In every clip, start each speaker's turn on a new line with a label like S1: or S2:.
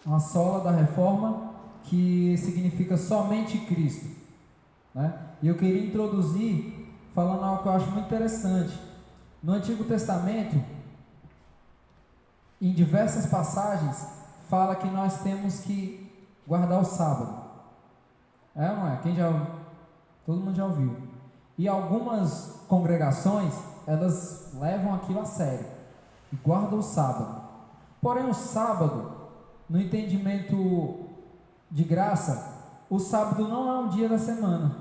S1: uma sola da Reforma que significa somente Cristo, né? E eu queria introduzir falando algo que eu acho muito interessante. No Antigo Testamento, em diversas passagens, fala que nós temos que guardar o sábado. É ou não é? Todo mundo já ouviu. E algumas congregações, elas levam aquilo a sério e guardam o sábado. Porém, o sábado, no entendimento de graça, o sábado não é um dia da semana.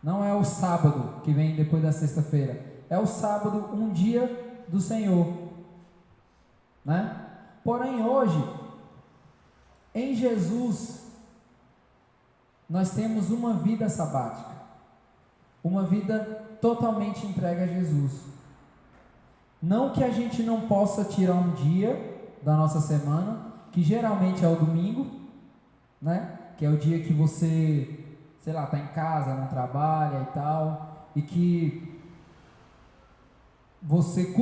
S1: Não é o sábado que vem depois da sexta-feira. É o sábado, um dia do Senhor, né? Porém, hoje, em Jesus, nós temos uma vida sabática, uma vida totalmente entregue a Jesus. Não que a gente não possa tirar um dia da nossa semana, que geralmente é o domingo, né? Que é o dia que você, sei lá, está em casa, não trabalha e tal, e que você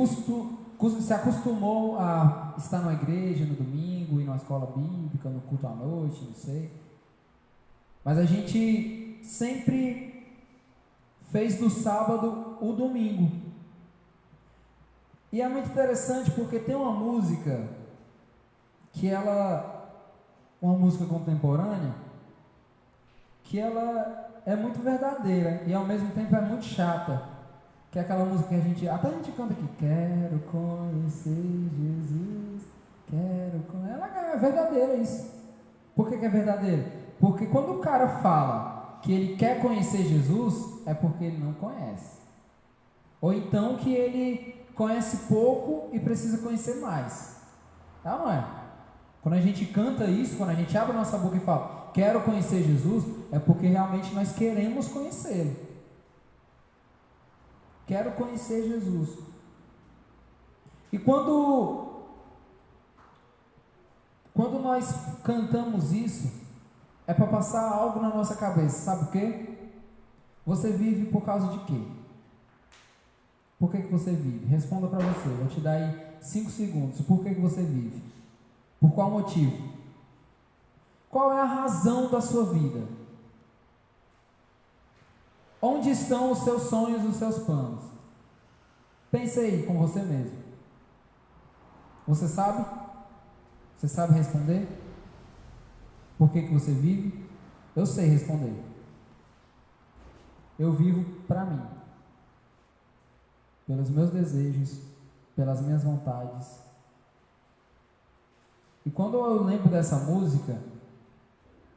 S1: se acostumou a estar na igreja no domingo, ir na escola bíblica, no culto à noite, não sei. Mas a gente sempre fez do sábado o domingo. E é muito interessante porque tem uma música uma música contemporânea, que ela é muito verdadeira e ao mesmo tempo é muito chata. Que é aquela música que até a gente canta aqui, quero conhecer Jesus, ela é verdadeira isso. Por que é verdadeira? Porque quando o cara fala que ele quer conhecer Jesus, é porque ele não conhece. Ou então que ele conhece pouco e precisa conhecer mais. Tá, não é? Quando a gente canta isso, quando a gente abre nossa boca e fala, quero conhecer Jesus, é porque realmente nós queremos conhecê-lo. Quero conhecer Jesus. E quando nós cantamos isso, é para passar algo na nossa cabeça. Sabe o quê? Você vive por causa de quê? Por que você vive? Responda para você. Vou te dar aí 5 segundos. Por que você vive? Por qual motivo? Qual é a razão da sua vida? Onde estão os seus sonhos e os seus planos? Pense aí com você mesmo. Você sabe? Você sabe responder? Por que você vive? Eu sei responder. Eu vivo para mim. Pelos meus desejos, pelas minhas vontades. E quando eu lembro dessa música,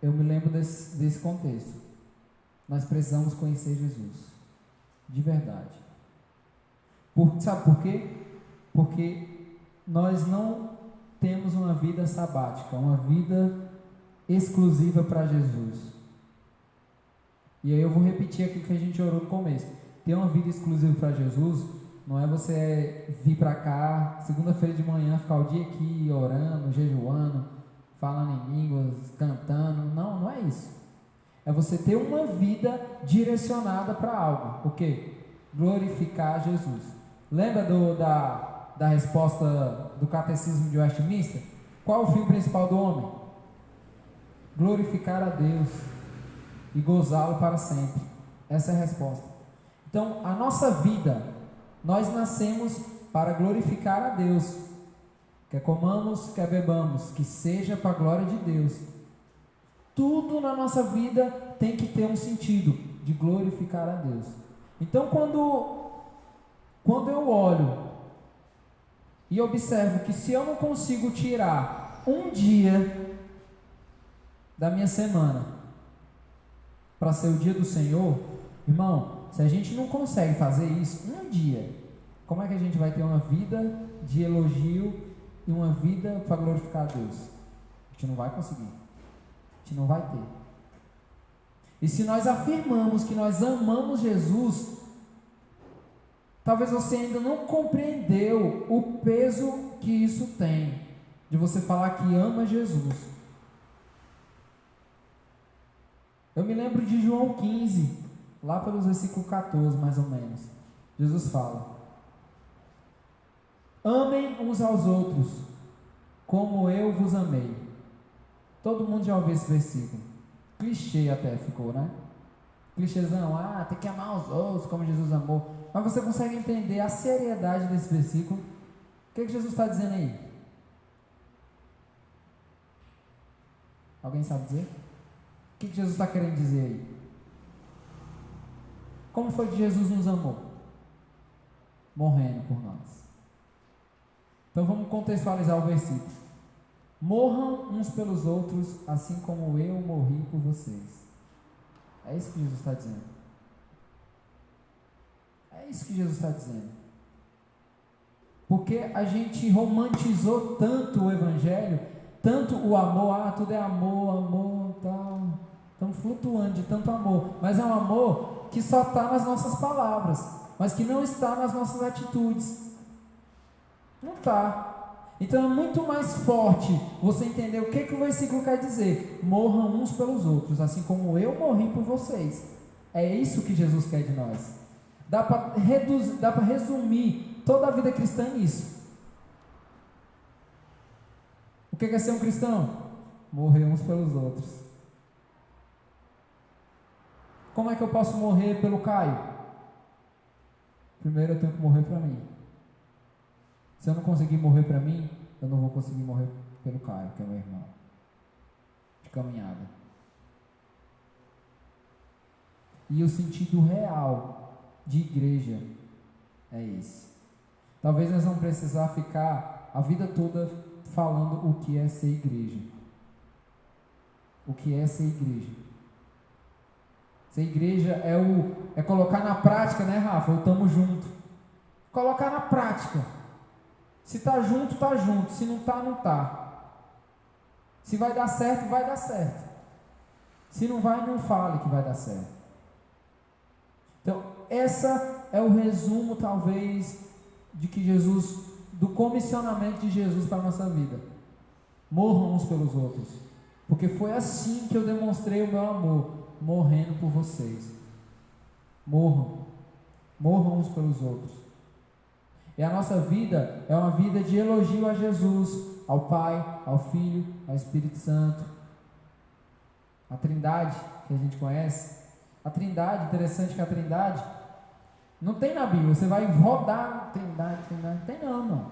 S1: eu me lembro desse contexto. Nós precisamos conhecer Jesus, de verdade. Sabe por quê? Porque nós não temos uma vida sabática, uma vida exclusiva para Jesus. E aí eu vou repetir aquilo que a gente orou no começo. Ter uma vida exclusiva para Jesus não é você vir para cá, segunda-feira de manhã, ficar o dia aqui orando, jejuando, falando em línguas, cantando. Não é isso. É você ter uma vida direcionada para algo. O quê? Glorificar Jesus. Lembra da resposta do Catecismo de Westminster? Qual o fim principal do homem? Glorificar a Deus e gozá-lo para sempre. Essa é a resposta. Então, a nossa vida, nós nascemos para glorificar a Deus. Quer comamos, quer bebamos, que seja para a glória de Deus. Tudo na nossa vida tem que ter um sentido de glorificar a Deus. Então, quando eu olho e observo que se eu não consigo tirar um dia da minha semana para ser o dia do Senhor, irmão, se a gente não consegue fazer isso um dia, como é que a gente vai ter uma vida de elogio e uma vida para glorificar a Deus? A gente não vai conseguir. A gente não vai ter. E se nós afirmamos que nós amamos Jesus, talvez você ainda não compreendeu o peso que isso tem, de você falar que ama Jesus. Eu me lembro de João 15, lá pelos versículos 14, mais ou menos. Jesus fala: amem uns aos outros, como eu vos amei. Todo mundo já ouviu esse versículo. Clichê até ficou, né? Clichêzão, tem que amar os outros como Jesus amou. Mas você consegue entender a seriedade desse versículo? O que Jesus está dizendo aí? Alguém sabe dizer? O que Jesus está querendo dizer aí? Como foi que Jesus nos amou? Morrendo por nós. Então vamos contextualizar o versículo. Morram uns pelos outros, assim como eu morri por vocês. É isso que Jesus está dizendo. É isso que Jesus está dizendo. Porque a gente romantizou tanto o Evangelho, tanto o amor, tudo é amor, tal. Estamos flutuando de tanto amor. Mas é um amor que só está nas nossas palavras, mas que não está nas nossas atitudes. Não está. Então é muito mais forte você entender o que o versículo quer dizer. Morram uns pelos outros, assim como eu morri por vocês. É isso que Jesus quer de nós. Dá para resumir toda a vida cristã nisso. O que é ser um cristão? Morrer uns pelos outros. Como é que eu posso morrer pelo Caio? Primeiro eu tenho que morrer para mim. Se eu não conseguir morrer para mim, eu não vou conseguir morrer pelo Caio, que é meu irmão. De caminhada. E o sentido real de igreja é esse. Talvez nós vamos precisar ficar a vida toda falando o que é ser igreja. O que é ser igreja. Ser igreja é colocar na prática, né, Rafa? O tamo junto. Colocar na prática. Se tá junto, tá junto. Se não tá, não tá. Se vai dar certo, vai dar certo. Se não vai, não fale que vai dar certo. Então, essa é o resumo, talvez, do comissionamento de Jesus para a nossa vida. Morram uns pelos outros. Porque foi assim que eu demonstrei o meu amor, morrendo por vocês. Morram uns pelos outros. E a nossa vida é uma vida de elogio a Jesus, ao Pai, ao Filho, ao Espírito Santo. A Trindade, que a gente conhece. A Trindade, interessante que a Trindade não tem na Bíblia. Você vai rodar Trindade, não tem não.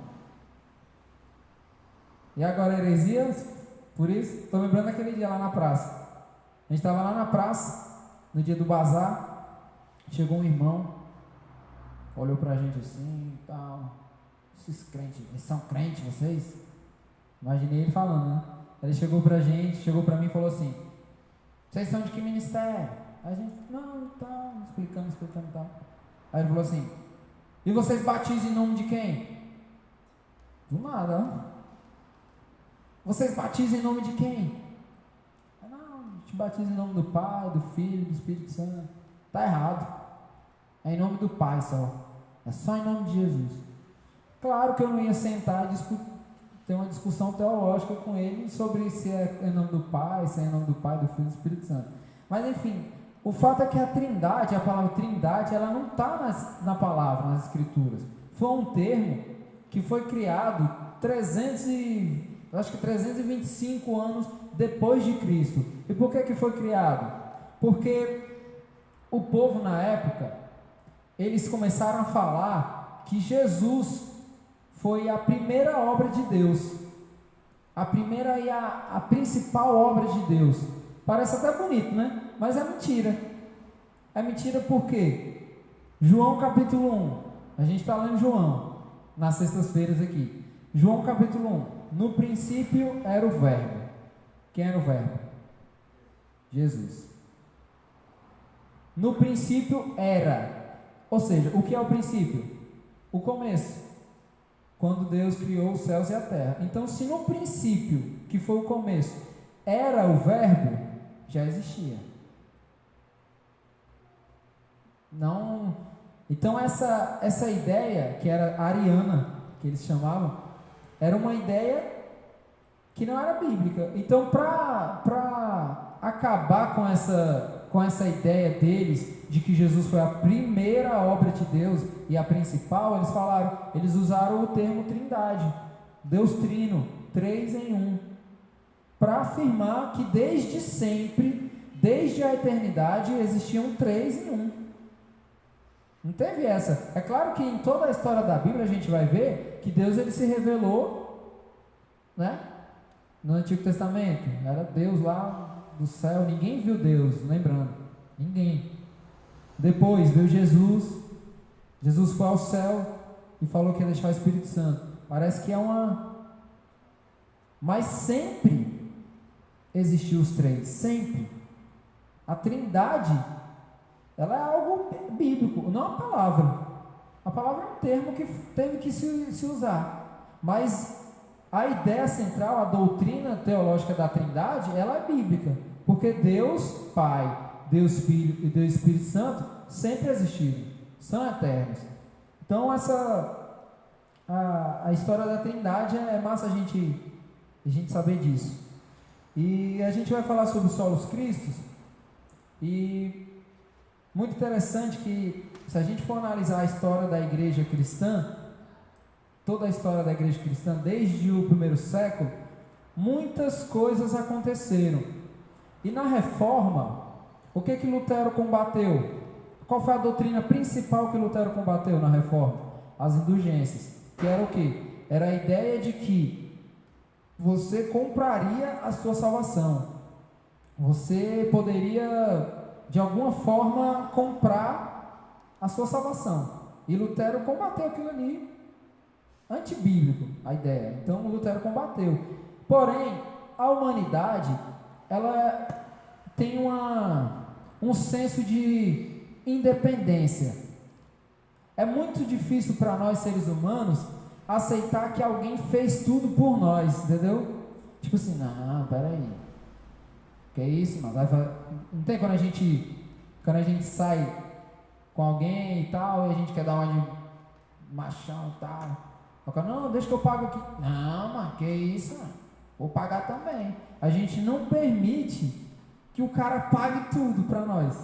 S1: E agora heresias? Por isso, estou lembrando aquele dia lá na praça. A gente estava lá na praça, no dia do bazar, chegou um irmão, olhou pra gente assim e tal. Esses crentes, eles são crentes vocês? Imaginei ele falando, né? Ele chegou pra gente, chegou pra mim e falou assim: vocês são de que ministério? Aí a gente, não, tá, explicando e tal. Aí ele falou assim: e vocês batizam em nome de quem? Do nada, ó. Vocês batizam em nome de quem? Não, a gente batiza em nome do Pai, do Filho, do Espírito Santo. Tá errado. É em nome do Pai só. É só em nome de Jesus. Claro que eu não ia sentar e ter uma discussão teológica com ele sobre se é em nome do Pai, se é em nome do Pai, do Filho e do Espírito Santo. Mas enfim, o fato é que a Trindade, a palavra Trindade, ela não está na palavra, nas Escrituras. Foi um termo que foi criado 325 anos depois de Cristo. E por que foi criado? Porque o povo na época, eles começaram a falar que Jesus foi a primeira obra de Deus, a primeira e a principal obra de Deus. Parece até bonito, né? Mas é mentira. É mentira por quê? João capítulo 1, a gente está lendo João nas sextas-feiras aqui. João capítulo 1, no princípio era o Verbo. Quem era o Verbo? Jesus. No princípio era. Ou seja, o que é o princípio? O começo. Quando Deus criou os céus e a terra. Então, se no princípio, que foi o começo, era o Verbo, já existia. Não. Então, essa ideia, que era ariana, que eles chamavam, era uma ideia que não era bíblica. Então, para acabar com essa ideia deles de que Jesus foi a primeira obra de Deus e a principal, eles usaram o termo Trindade, Deus Trino, três em um, para afirmar que desde sempre, desde a eternidade, existiam três em um. Não teve essa. É claro que em toda a história da Bíblia a gente vai ver que Deus ele se revelou, né? No Antigo Testamento. Era Deus lá do céu, ninguém viu Deus, lembrando. Ninguém. Depois veio Jesus. Jesus foi ao céu e falou que ia deixar o Espírito Santo. Parece que é uma... Mas sempre existiu os três. Sempre. A Trindade, ela é algo bíblico, não a palavra. A palavra é um termo que teve que se usar. Mas a ideia central, a doutrina teológica da Trindade, ela é bíblica. Porque Deus Pai, Deus Filho e Deus Espírito Santo sempre existiram. São eternos. Então a história da Trindade é massa a gente saber disso. E a gente vai falar sobre os solos cristos. E muito interessante que, se a gente for analisar a história da igreja cristã, toda a história da igreja cristã, desde o primeiro século, muitas coisas aconteceram. E na reforma, o que Lutero combateu? Qual foi a doutrina principal que Lutero combateu na reforma? As indulgências. Que era o quê? Era a ideia de que você compraria a sua salvação. Você poderia, de alguma forma, comprar a sua salvação. E Lutero combateu aquilo ali, antibíblico, a ideia. Então Lutero combateu. Porém, a humanidade, ela tem um senso de independência. É muito difícil para nós, seres humanos, aceitar que alguém fez tudo por nós, entendeu? Tipo assim, não, peraí. Que isso, mano? Não tem quando a gente sai com alguém e tal, e a gente quer dar uma de machão e tal. Não, deixa que eu pago aqui. Não, mano, que isso, mano? Vou pagar também. A gente não permite que o cara pague tudo para nós.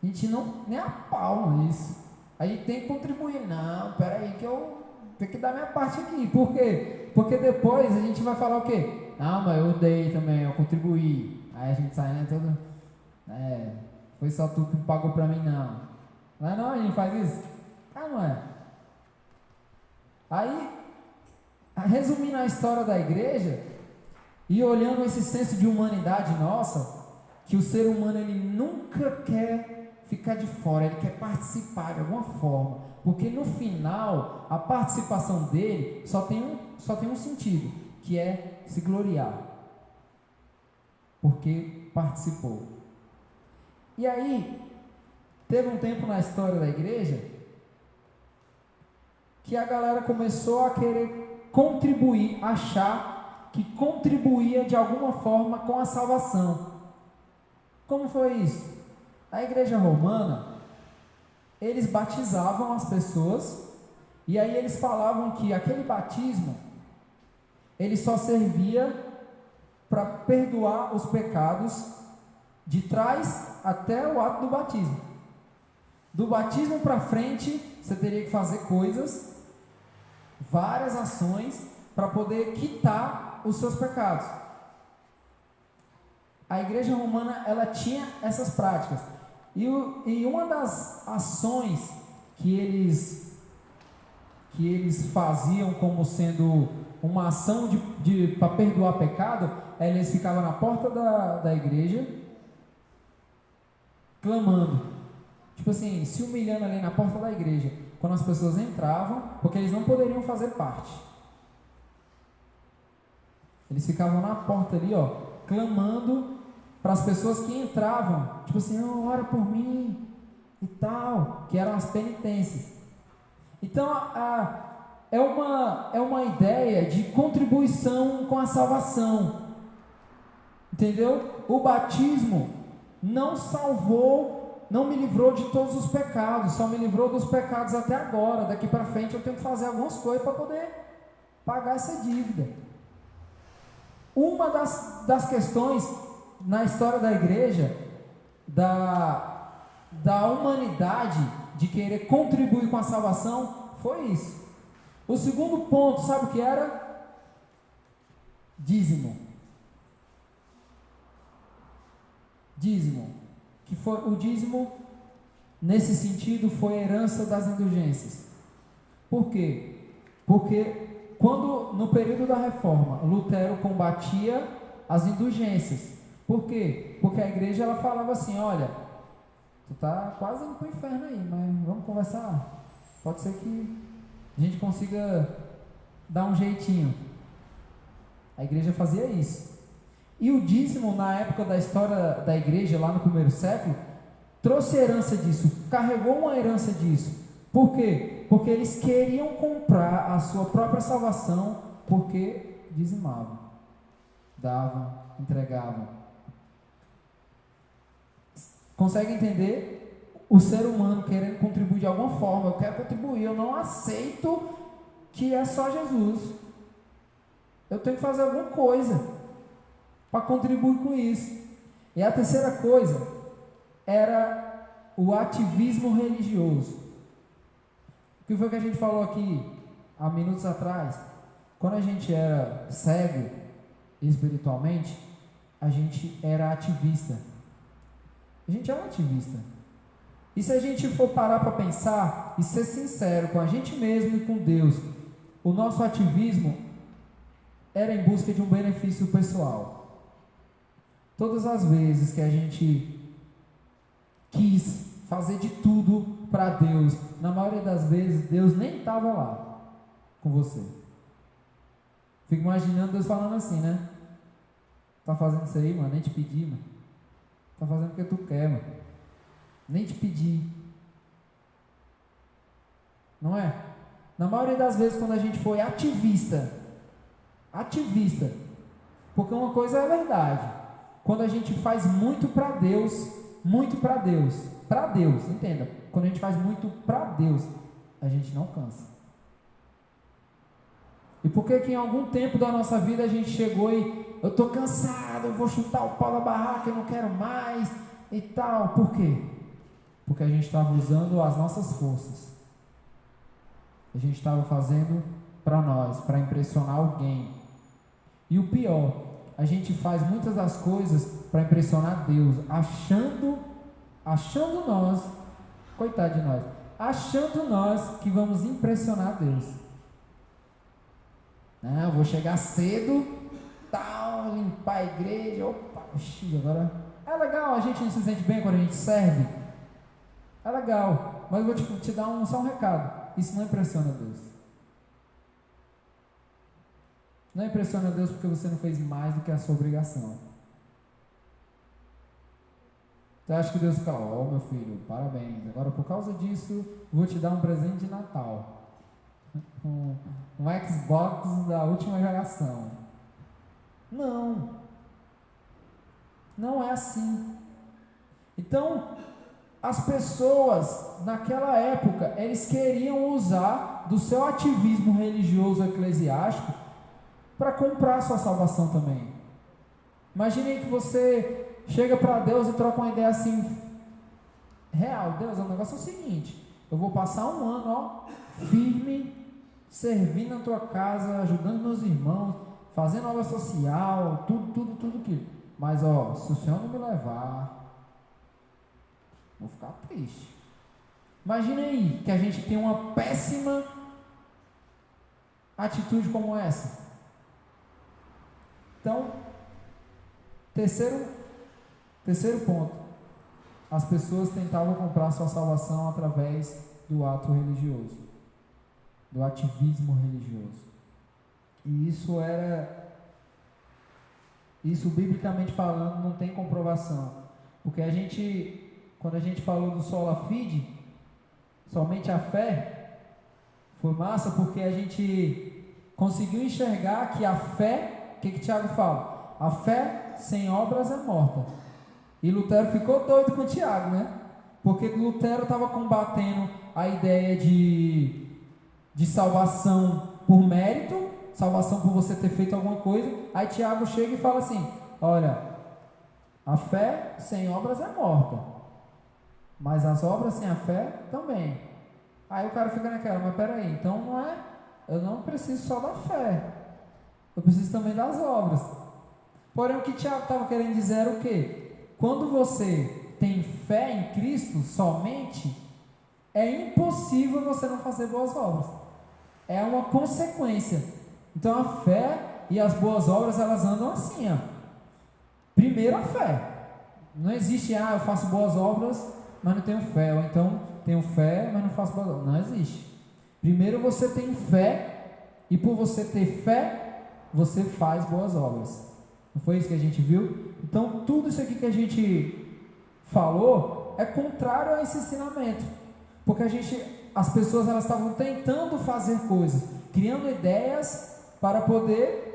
S1: A gente não, nem a pau nisso. A gente tem que contribuir. Não, peraí, que eu tenho que dar minha parte aqui. Por quê? Porque depois a gente vai falar o quê? Não, mas eu dei também, eu contribuí. Aí a gente sai, né, todo... foi só tu que pagou pra mim, não. Não é não, a gente faz isso? Ah, não é? Aí, resumindo a história da igreja, e olhando esse senso de humanidade nossa, que o ser humano, ele nunca quer ficar de fora, ele quer participar de alguma forma, porque no final, a participação dele só tem um sentido, que é se gloriar. Porque participou. E aí, teve um tempo na história da igreja que a galera começou a querer contribuir, achar que contribuía de alguma forma com a salvação. Como foi isso? A igreja romana, eles batizavam as pessoas, e aí eles falavam que aquele batismo, ele só servia para perdoar os pecados de trás até o ato do batismo. Do batismo para frente, você teria que fazer coisas, várias ações, para poder quitar os seus pecados. A igreja romana, ela tinha essas práticas. E uma das ações que eles faziam como sendo uma ação para perdoar pecado, eles ficavam na porta da igreja, clamando, tipo assim, se humilhando ali na porta da igreja, quando as pessoas entravam, porque eles não poderiam fazer parte. Eles ficavam na porta ali, ó, clamando para as pessoas que entravam, tipo assim, oh, ora por mim e tal, que eram as penitências. Então, é uma ideia de contribuição com a salvação, entendeu? O batismo não salvou, não me livrou de todos os pecados, só me livrou dos pecados até agora. Daqui para frente eu tenho que fazer algumas coisas para poder pagar essa dívida. Uma das questões na história da igreja, da humanidade, de querer contribuir com a salvação, foi isso. O segundo ponto, sabe o que era? Dízimo. Dízimo. Que foi o dízimo, nesse sentido, foi a herança das indulgências. Por quê? Porque quando, no período da reforma, Lutero combatia as indulgências. Por quê? Porque a igreja ela falava assim, olha, tu tá quase indo para o inferno aí, mas vamos conversar. Pode ser que a gente consiga dar um jeitinho. A igreja fazia isso. E o dízimo, na época da história da igreja, lá no primeiro século, trouxe herança disso, carregou uma herança disso. Por quê? Porque eles queriam comprar a sua própria salvação, porque dizimavam, davam, entregavam. Consegue entender? O ser humano querendo contribuir de alguma forma. Eu quero contribuir, eu não aceito que é só Jesus. Eu tenho que fazer alguma coisa para contribuir com isso. E a terceira coisa era o ativismo religioso. O que foi que a gente falou aqui há minutos atrás? Quando a gente era cego espiritualmente, a gente era ativista. A gente é um ativista. E se a gente for parar para pensar e ser sincero com a gente mesmo e com Deus, o nosso ativismo era em busca de um benefício pessoal. Todas as vezes que a gente quis fazer de tudo para Deus, na maioria das vezes Deus nem estava lá com você. Fico imaginando Deus falando assim, né? Tá fazendo isso aí, mano? Nem te pedi, mano. Tá fazendo o que tu quer, mano. Nem te pedi. Não é? Na maioria das vezes quando a gente foi ativista, porque uma coisa é verdade, quando a gente faz muito para Deus, para Deus, entenda, quando a gente faz muito para Deus, a gente não cansa. E por que em algum tempo da nossa vida a gente chegou e eu estou cansado, eu vou chutar o pau da barraca, eu não quero mais e tal, por quê? Porque a gente estava usando as nossas forças, a gente estava fazendo para nós, para impressionar alguém. E o pior, a gente faz muitas das coisas para impressionar Deus, achando nós, coitado de nós, achando nós que vamos impressionar Deus. Não, vou chegar cedo, tal, limpar a igreja, opa, agora é legal, a gente não se sente bem quando a gente serve, é legal, mas eu vou te dar só um recado, isso não impressiona Deus. Não impressiona Deus porque você não fez mais do que a sua obrigação. Você acha que Deus fica, meu filho, parabéns, agora por causa disso, vou te dar um presente de Natal. Um Xbox da última geração. Não. Não é assim. Então, as pessoas, naquela época, eles queriam usar do seu ativismo religioso eclesiástico para comprar a sua salvação também. Imagine que você chega para Deus e troca uma ideia assim, real, Deus, o negócio é o seguinte, eu vou passar um ano, firme, servindo na tua casa, ajudando meus irmãos, fazendo obra social, tudo aquilo, mas se o Senhor não me levar, vou ficar triste. Imagine aí, que a gente tem uma péssima atitude como essa. Então, terceiro ponto, as pessoas tentavam comprar sua salvação através do ato religioso, do ativismo religioso. E isso biblicamente falando não tem comprovação, porque quando a gente falou do sola fide, somente a fé, foi massa porque a gente conseguiu enxergar que a fé, o que Tiago fala? A fé sem obras é morta. E Lutero ficou doido com Tiago, né? Porque Lutero estava combatendo a ideia de salvação por mérito, salvação por você ter feito alguma coisa. Aí Tiago chega e fala assim, olha, a fé sem obras é morta, mas as obras sem a fé também. Aí o cara fica naquela, mas peraí, então eu não preciso só da fé, eu preciso também das obras. Porém, o que Tiago estava querendo dizer era o quê? Quando você tem fé em Cristo somente, é impossível você não fazer boas obras. É uma consequência. Então a fé e as boas obras, elas andam assim, ó. Primeiro a fé. Não existe, eu faço boas obras, mas não tenho fé. Ou então, tenho fé, mas não faço boas obras. Não existe. Primeiro você tem fé, e por você ter fé, você faz boas obras. Não foi isso que a gente viu? Então, tudo isso aqui que a gente falou é contrário a esse ensinamento. Porque as pessoas elas estavam tentando fazer coisas, criando ideias para poder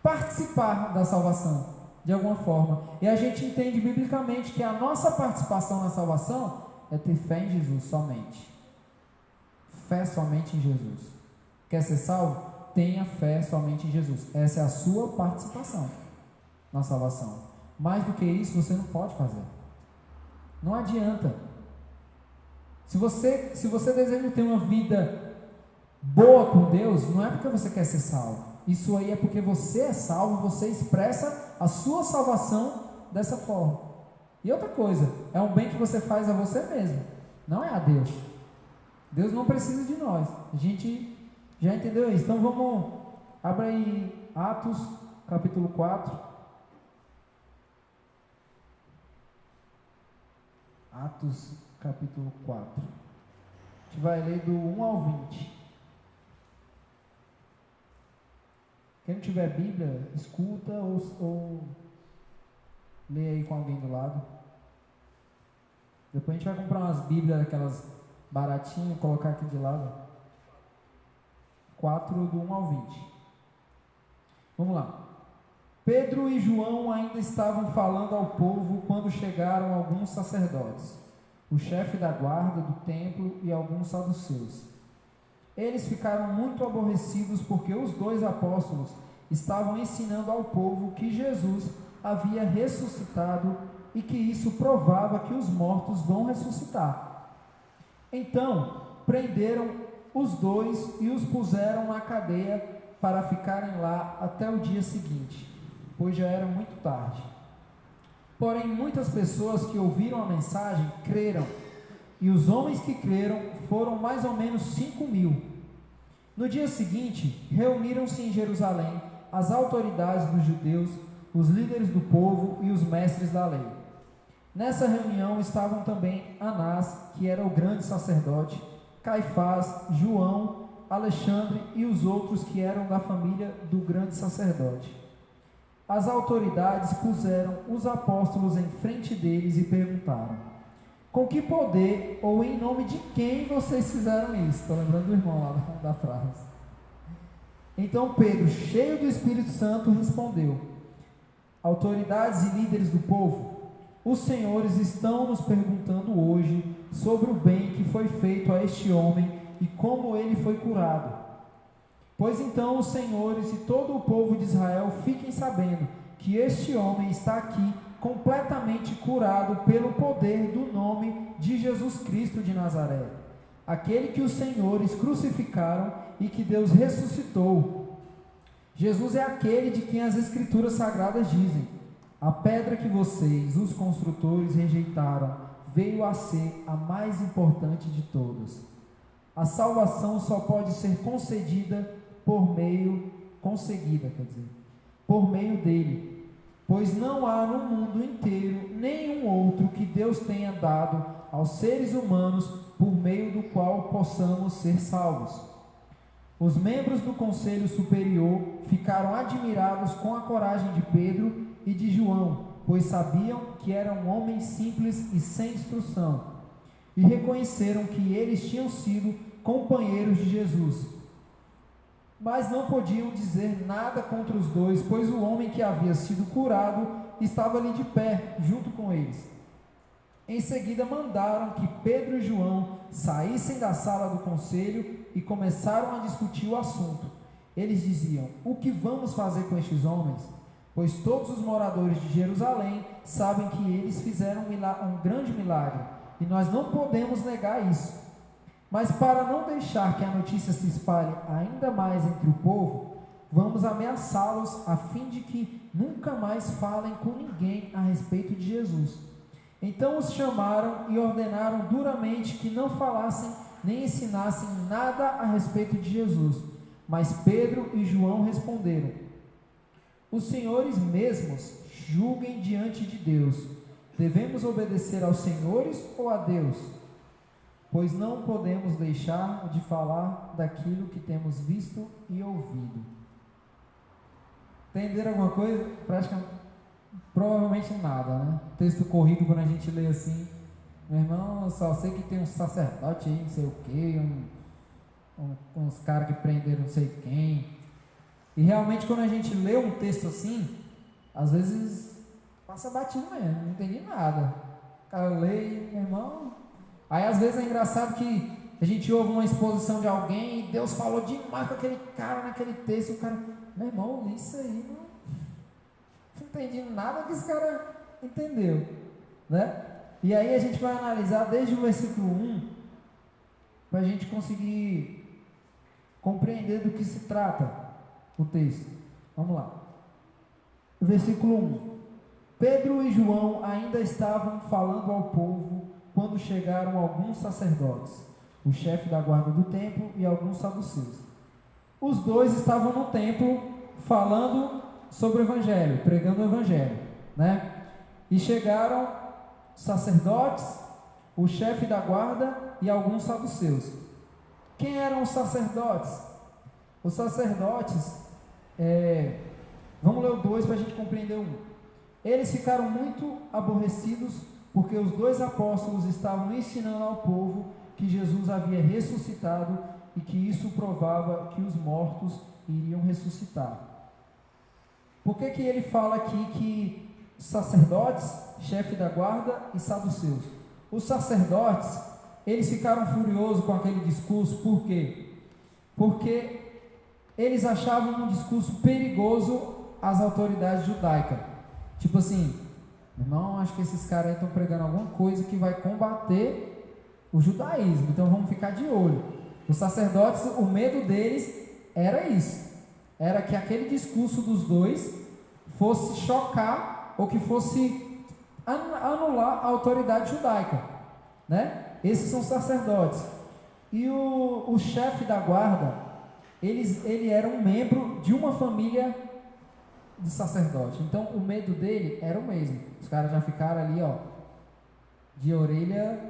S1: participar da salvação, de alguma forma. E a gente entende biblicamente que a nossa participação na salvação é ter fé em Jesus somente. Fé somente em Jesus. Quer ser salvo? Tenha fé somente em Jesus. Essa é a sua participação na salvação. Mais do que isso, você não pode fazer. Não adianta. Se você deseja ter uma vida boa com Deus, não é porque você quer ser salvo. Isso aí é porque você é salvo, você expressa a sua salvação dessa forma. E outra coisa, é um bem que você faz a você mesmo, não é a Deus. Deus não precisa de nós. A gente já entendeu isso. Então vamos, abra aí Atos capítulo 4. Atos capítulo 4. A gente vai ler do 1 ao 20. Quem não tiver Bíblia, escuta ou lê aí com alguém do lado. Depois a gente vai comprar umas Bíblias, aquelas baratinhas, colocar aqui de lado. 4 do 1 ao 20. Vamos lá. Pedro e João ainda estavam falando ao povo quando chegaram alguns sacerdotes, o chefe da guarda do templo e alguns saduceus. Eles ficaram muito aborrecidos porque os dois apóstolos estavam ensinando ao povo que Jesus havia ressuscitado e que isso provava que os mortos vão ressuscitar. Então, prenderam os dois e os puseram na cadeia para ficarem lá até o dia seguinte, pois já era muito tarde. Porém, muitas pessoas que ouviram a mensagem creram, e os homens que creram foram mais ou menos 5.000. No dia seguinte, reuniram-se em Jerusalém as autoridades dos judeus, os líderes do povo e os mestres da lei. Nessa reunião estavam também Anás, que era o grande sacerdote, Caifás, João, Alexandre e os outros que eram da família do grande sacerdote. As autoridades puseram os apóstolos em frente deles e perguntaram: com que poder ou em nome de quem vocês fizeram isso? Estou lembrando do irmão lá da frase. Então Pedro, cheio do Espírito Santo, respondeu: autoridades e líderes do povo, os senhores estão nos perguntando hoje sobre o bem que foi feito a este homem e como ele foi curado. Pois então os senhores e todo o povo de Israel fiquem sabendo que este homem está aqui completamente curado pelo poder do nome de Jesus Cristo de Nazaré, aquele que os senhores crucificaram e que Deus ressuscitou. Jesus é aquele de quem as Escrituras Sagradas dizem: a pedra que vocês, os construtores, rejeitaram, veio a ser a mais importante de todas. A salvação só pode ser por meio dele, pois não há no mundo inteiro nenhum outro que Deus tenha dado aos seres humanos por meio do qual possamos ser salvos. Os membros do Conselho Superior ficaram admirados com a coragem de Pedro e de João, pois sabiam que eram homens simples e sem instrução, e reconheceram que eles tinham sido companheiros de Jesus. Mas não podiam dizer nada contra os dois, pois o homem que havia sido curado estava ali de pé, junto com eles. Em seguida mandaram que Pedro e João saíssem da sala do conselho e começaram a discutir o assunto. Eles diziam: o que vamos fazer com estes homens? Pois todos os moradores de Jerusalém sabem que eles fizeram um grande milagre, e nós não podemos negar isso. Mas para não deixar que a notícia se espalhe ainda mais entre o povo, vamos ameaçá-los a fim de que nunca mais falem com ninguém a respeito de Jesus. Então os chamaram e ordenaram duramente que não falassem nem ensinassem nada a respeito de Jesus. Mas Pedro e João responderam: os senhores mesmos julguem diante de Deus. Devemos obedecer aos senhores ou a Deus? Pois não podemos deixar de falar daquilo que temos visto e ouvido. Entenderam alguma coisa? Provavelmente nada, né? Texto corrido, quando a gente lê assim, meu irmão, eu só sei que tem um sacerdote aí, não sei o que, uns caras que prenderam não sei quem. E realmente quando a gente lê um texto assim, às vezes passa batido mesmo, não entendi nada. O cara lê, meu irmão. Aí às vezes é engraçado que a gente ouve uma exposição de alguém e Deus falou demais com aquele cara naquele texto, e o cara, meu irmão, eu li isso aí, não entendi nada que esse cara entendeu, né? E aí a gente vai analisar desde o versículo 1, para a gente conseguir compreender do que se trata o texto. Vamos lá. Versículo 1. Pedro e João ainda estavam falando ao povo quando chegaram alguns sacerdotes, o chefe da guarda do templo e alguns saduceus. Os dois estavam no templo falando sobre o evangelho, pregando o evangelho, né? E chegaram sacerdotes, o chefe da guarda e alguns saduceus. Quem eram os sacerdotes? Os sacerdotes, vamos ler o 2 para a gente compreender o 1. Eles ficaram muito aborrecidos porque os dois apóstolos estavam ensinando ao povo que Jesus havia ressuscitado e que isso provava que os mortos iriam ressuscitar. Por que ele fala aqui que sacerdotes, chefe da guarda e saduceus? Os sacerdotes, eles ficaram furiosos com aquele discurso. Por quê? Porque eles achavam um discurso perigoso às autoridades judaicas. Tipo assim, irmão, acho que esses caras aí estão pregando alguma coisa que vai combater o judaísmo, então vamos ficar de olho. Os sacerdotes, o medo deles era isso, era que aquele discurso dos dois fosse chocar ou que fosse anular a autoridade judaica, né? Esses são sacerdotes. E o chefe da guarda, ele era um membro de uma família de sacerdote, então o medo dele era o mesmo. Os caras já ficaram ali, ó, de orelha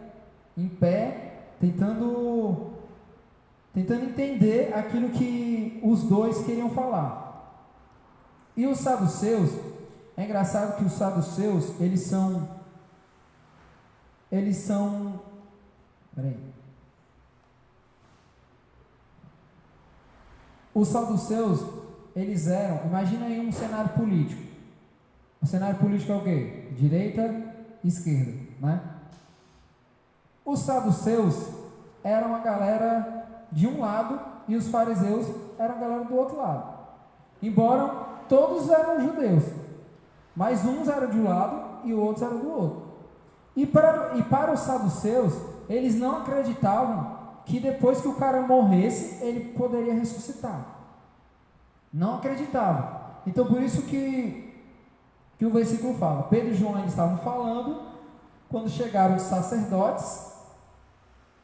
S1: em pé, tentando entender aquilo que os dois queriam falar. E os saduceus, é engraçado que os saduceus, eles são, os saduceus, eles eram, imagina aí um cenário político. O cenário político é o quê? Direita e esquerda, né? Os saduceus eram a galera de um lado e os fariseus eram a galera do outro lado. Embora todos eram judeus, mas uns eram de um lado e outros eram do outro. E para os saduceus, eles não acreditavam que depois que o cara morresse, ele poderia ressuscitar. Não acreditavam. Então por isso que o versículo fala, Pedro e João ainda estavam falando, quando chegaram os sacerdotes,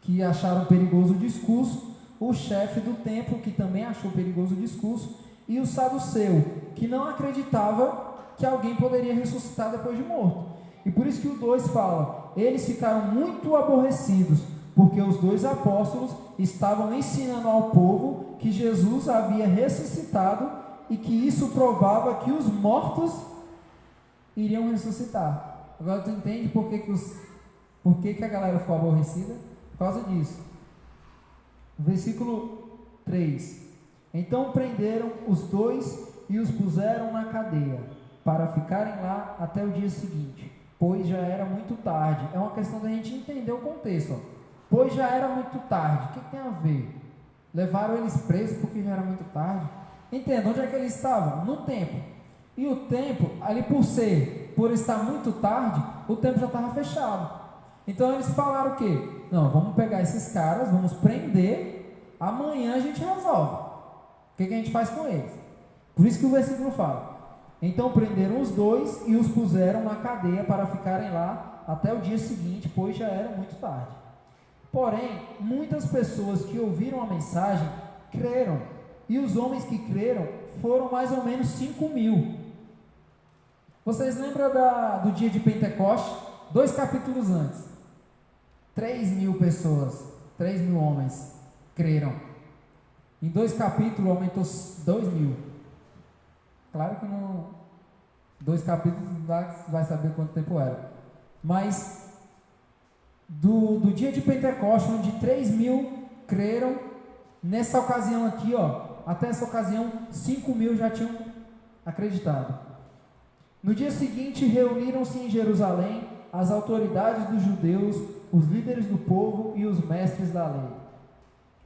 S1: que acharam perigoso o discurso, o chefe do templo, que também achou perigoso o discurso, e o saduceu, que não acreditava que alguém poderia ressuscitar depois de morto. E por isso que o 2 fala, eles ficaram muito aborrecidos, porque os dois apóstolos estavam ensinando ao povo que Jesus havia ressuscitado e que isso provava que os mortos iriam ressuscitar. Agora tu entende por que a galera ficou aborrecida? Por causa disso. Versículo 3. Então prenderam os dois e os puseram na cadeia, para ficarem lá até o dia seguinte, pois já era muito tarde. É uma questão da gente entender o contexto, ó. Pois já era muito tarde. O que tem a ver? Levaram eles presos porque já era muito tarde? Entenda, onde é que eles estavam? No templo. E o templo, ali por estar muito tarde, o templo já estava fechado. Então eles falaram o quê? Não, vamos pegar esses caras, vamos prender, amanhã a gente resolve. O que a gente faz com eles? Por isso que o versículo fala: então prenderam os dois e os puseram na cadeia para ficarem lá até o dia seguinte, pois já era muito tarde. Porém, muitas pessoas que ouviram a mensagem creram, e os homens que creram foram mais ou menos 5.000. Vocês lembram do dia de Pentecoste? 2 capítulos antes, 3.000 pessoas, 3.000 homens creram. Em 2 capítulos aumentou 2.000. Claro que não, 2 capítulos vai saber quanto tempo era. Mas do dia de Pentecostes, onde 3.000 creram, nessa ocasião aqui, até essa ocasião, 5.000 já tinham acreditado. No dia seguinte, reuniram-se em Jerusalém as autoridades dos judeus, os líderes do povo e os mestres da lei.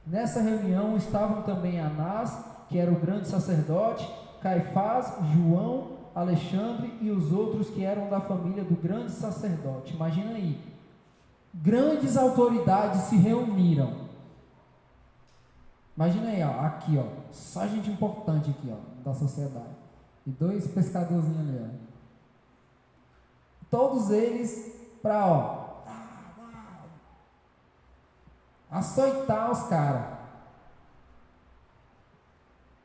S1: Nessa reunião estavam também Anás, que era o grande sacerdote, Caifás, João, Alexandre e os outros que eram da família do grande sacerdote. Imagina aí, grandes autoridades se reuniram. Imagina aí, aqui, só gente importante aqui, da sociedade. E 2 pescadorzinhos ali, todos eles para, açoitar os caras.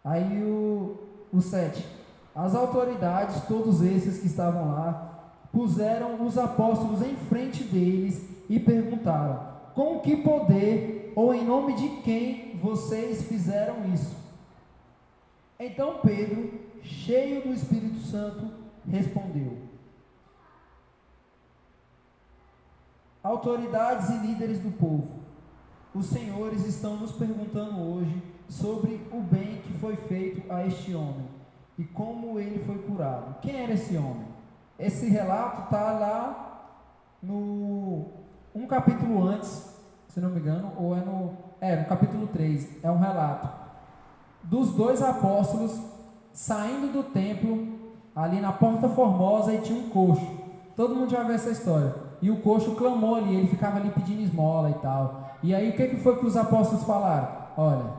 S1: Aí o 7. As autoridades, todos esses que estavam lá, puseram os apóstolos em frente deles e perguntaram: com que poder ou em nome de quem vocês fizeram isso? Então Pedro, cheio do Espírito Santo, respondeu: autoridades e líderes do povo, os senhores estão nos perguntando hoje sobre o bem que foi feito a este homem e como ele foi curado. Quem era esse homem? Esse relato está lá no um capítulo antes, se não me engano, ou no capítulo 3, é um relato dos 2 apóstolos saindo do templo, ali na Porta Formosa, e tinha um coxo. Todo mundo já viu essa história. E o coxo clamou ali, ele ficava ali pedindo esmola e tal. E aí o que foi que os apóstolos falaram? Olha,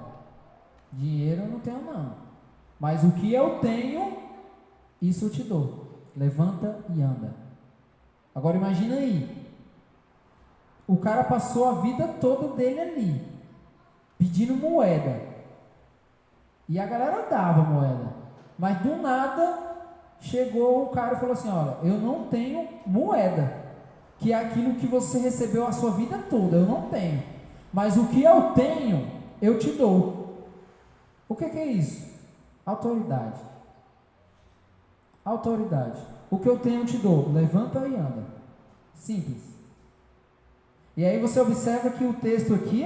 S1: dinheiro eu não tenho não, mas o que eu tenho, isso eu te dou. Levanta e anda. Agora imagina aí, o cara passou a vida toda dele ali, pedindo moeda. E a galera dava moeda. Mas do nada, chegou o cara e falou assim: olha, eu não tenho moeda, que é aquilo que você recebeu a sua vida toda, eu não tenho. Mas o que eu tenho, eu te dou. O que é isso? Autoridade. Autoridade. O que eu tenho, eu te dou. Levanta e anda. Simples. E aí você observa que o texto aqui,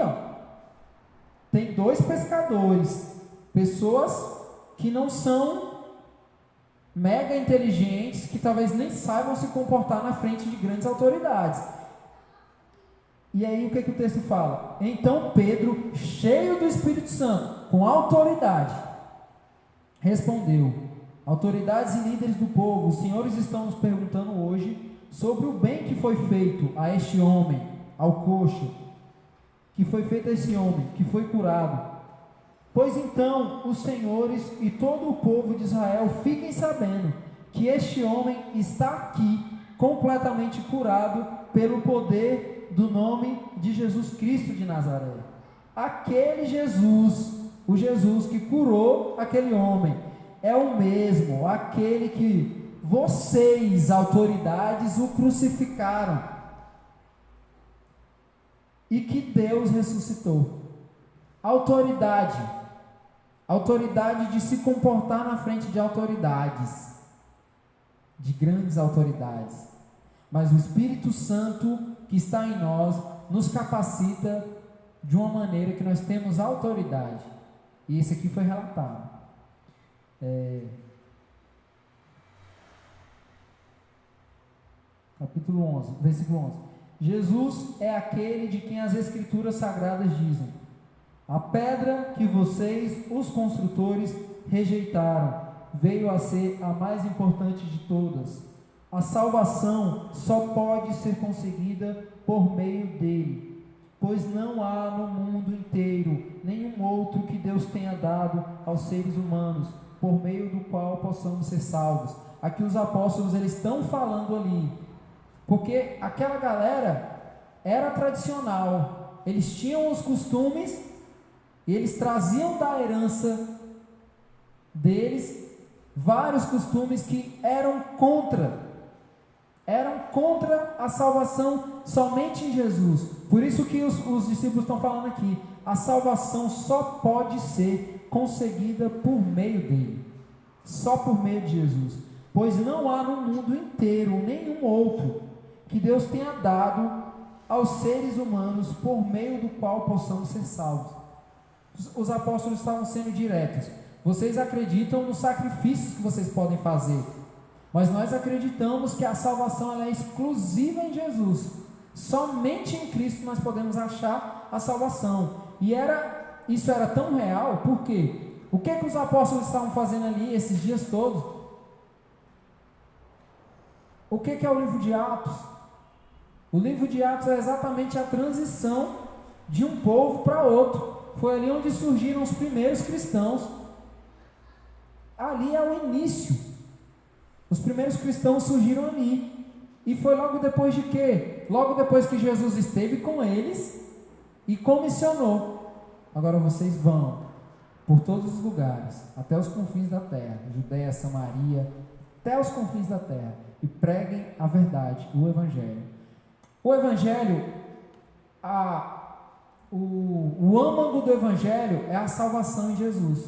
S1: tem 2 pescadores, pessoas que não são mega inteligentes, que talvez nem saibam se comportar na frente de grandes autoridades. E aí o que o texto fala? Então Pedro, cheio do Espírito Santo, com autoridade, respondeu: autoridades e líderes do povo, os senhores estão nos perguntando hoje sobre o bem que foi feito a este homem, ao coxo, que foi feito a esse homem, que foi curado. Pois então os senhores e todo o povo de Israel fiquem sabendo que este homem está aqui completamente curado pelo poder do nome de Jesus Cristo de Nazaré. Aquele Jesus, o Jesus que curou aquele homem, é o mesmo, aquele que vocês, autoridades, o crucificaram e que Deus ressuscitou. Autoridade de se comportar na frente de autoridades, de grandes autoridades. Mas o Espírito Santo que está em nós nos capacita de uma maneira que nós temos autoridade. E esse aqui foi relatado. Capítulo 11, versículo 11. Jesus é aquele de quem as Escrituras Sagradas dizem: a pedra que vocês, os construtores, rejeitaram, veio a ser a mais importante de todas. A salvação só pode ser conseguida por meio dele, pois não há no mundo inteiro nenhum outro que Deus tenha dado aos seres humanos por meio do qual possamos ser salvos. Aqui os apóstolos eles estão falando ali, porque aquela galera era tradicional, eles tinham os costumes e eles traziam da herança deles vários costumes que eram contra a salvação somente em Jesus. Por isso que os discípulos estão falando aqui, a salvação só pode ser conseguida por meio dele, só por meio de Jesus, pois não há no mundo inteiro nenhum outro que Deus tenha dado aos seres humanos por meio do qual possamos ser salvos. Os apóstolos estavam sendo diretos. Vocês acreditam nos sacrifícios que vocês podem fazer, mas nós acreditamos que a salvação ela é exclusiva em Jesus. Somente em Cristo nós podemos achar a salvação. E isso era tão real, por quê? O que os apóstolos estavam fazendo ali esses dias todos? O que é o livro de Atos? O livro de Atos é exatamente a transição de um povo para outro. Foi ali onde surgiram os primeiros cristãos. Ali é o início. Os primeiros cristãos surgiram ali. E foi logo depois de quê? Logo depois que Jesus esteve com eles e comissionou. Agora vocês vão por todos os lugares, até os confins da terra, Judeia, Samaria, até os confins da terra, e preguem a verdade, o Evangelho. O Evangelho, o âmago do Evangelho é a salvação em Jesus.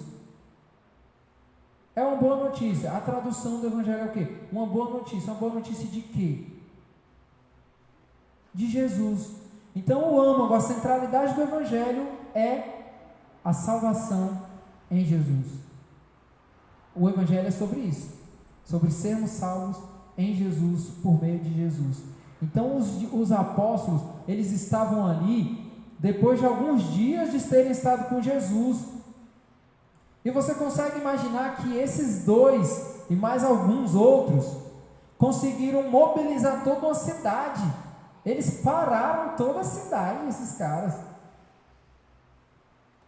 S1: É uma boa notícia. A tradução do Evangelho é o quê? Uma boa notícia. Uma boa notícia de quê? De Jesus. Então o âmago, a centralidade do Evangelho é a salvação em Jesus. O Evangelho é sobre isso, sobre sermos salvos em Jesus, por meio de Jesus. Então os apóstolos, eles estavam ali depois de alguns dias de terem estado com Jesus. E você consegue imaginar que esses dois e mais alguns outros conseguiram mobilizar toda uma cidade. Eles pararam toda a cidade, esses caras.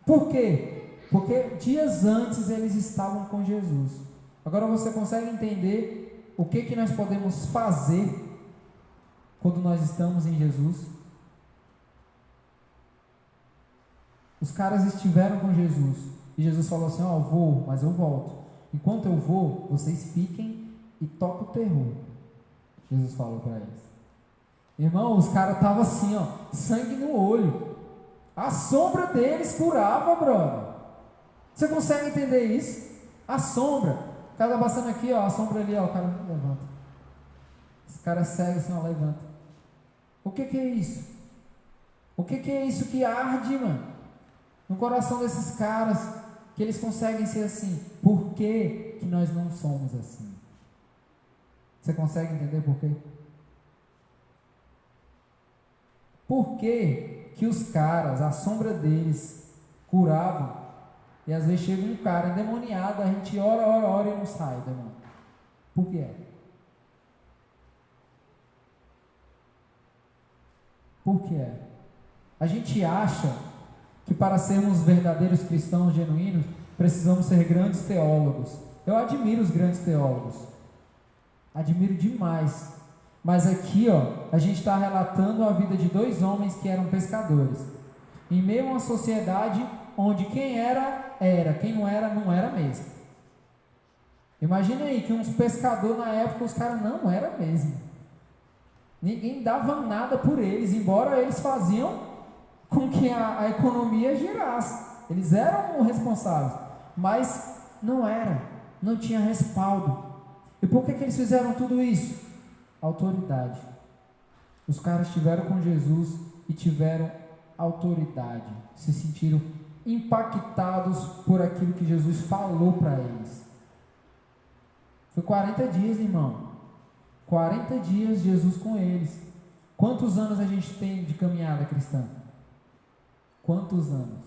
S1: Por quê? Porque dias antes eles estavam com Jesus. Agora você consegue entender o que nós podemos fazer quando nós estamos em Jesus? Os caras estiveram com Jesus e Jesus falou assim: eu vou, mas eu volto. Enquanto eu vou, vocês fiquem e toquem o terror. Jesus falou para eles. Irmão, os caras estavam assim, sangue no olho. A sombra deles curava, brother. Você consegue entender isso? A sombra. O cara tá passando aqui, a sombra ali, o cara levanta. Esse cara segue assim, levanta. O que é isso? O que é isso que arde, mano? No coração desses caras, que eles conseguem ser assim. Por que nós não somos assim? Você consegue entender por quê? Por que os caras, a sombra deles, curavam, e às vezes chega um cara endemoniado, a gente ora e não sai, demônio. Por que é? Por que é? A gente acha que para sermos verdadeiros cristãos genuínos, precisamos ser grandes teólogos. Eu admiro os grandes teólogos, admiro demais. Mas aqui, a gente está relatando a vida de dois homens que eram pescadores, em meio a uma sociedade onde quem era, quem não era mesmo. Imagina aí que uns pescadores na época, os caras não era mesmo. Ninguém dava nada por eles, embora eles faziam com que a economia girasse. Eles eram responsáveis, mas não tinha respaldo. E por que eles fizeram tudo isso? Autoridade. Os caras estiveram com Jesus e tiveram autoridade, se sentiram impactados por aquilo que Jesus falou para eles. Foi 40 dias, irmão. 40 dias Jesus com eles. Quantos anos a gente tem de caminhada cristã? Quantos anos?